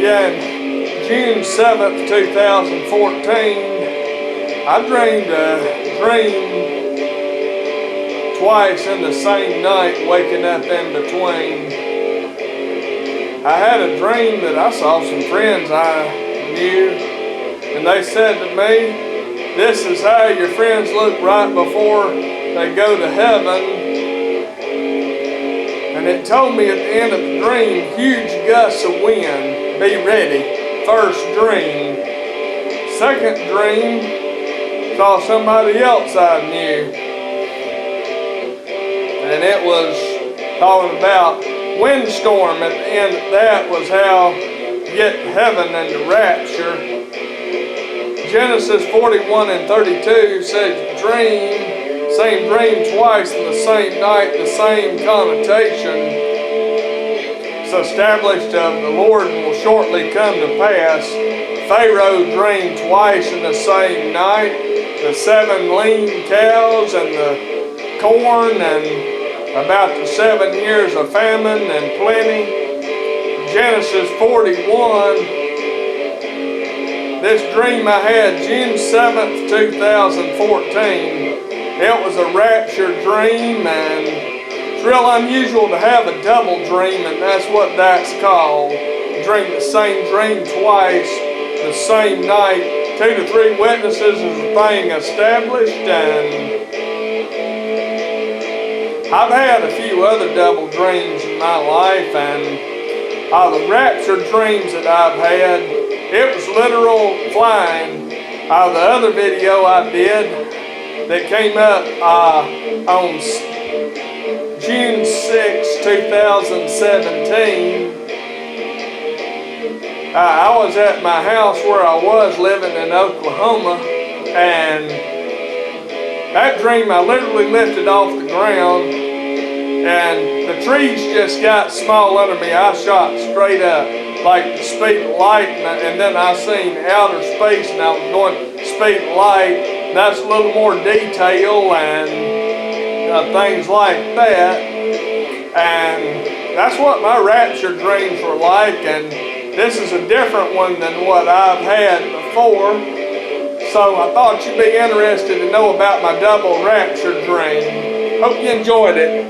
Yeah, June 7th, 2014, I dreamed a dream twice in the same night, waking up in between. I had a dream that I saw some friends I knew, and they said to me, "This is how your friends look right before they go to heaven." And it told me at the end of the dream, huge gusts of wind, be ready. First dream. Second dream, saw somebody else I knew. And it was talking about windstorm. At the end of that was how you get to heaven and the rapture. Genesis 41:32 says dream. Same dream twice in the same night, the same connotation. It's established of the Lord will shortly come to pass. Pharaoh dreamed twice in the same night. The 7 lean cows and the corn and about the 7 years of famine and plenty. Genesis 41. This dream I had June 7th, 2014. It was a rapture dream, and it's real unusual to have a double dream, and that's what that's called. Dream the same dream twice, the same night. 2 to 3 witnesses is the thing established, and I've had a few other double dreams in my life, and the rapture dreams that I've had, it was literal flying. The other video I did that came up on June 6, 2017. I was at my house where I was living in Oklahoma, and that dream I literally lifted off the ground, and the trees just got small under me. I shot straight up like the speed of light, and then I seen outer space, and I was going speed of light. That's a little more detail and things like that, and that's what my rapture dreams were like, and this is a different one than what I've had before, so I thought you'd be interested to know about my double rapture dream. Hope you enjoyed it.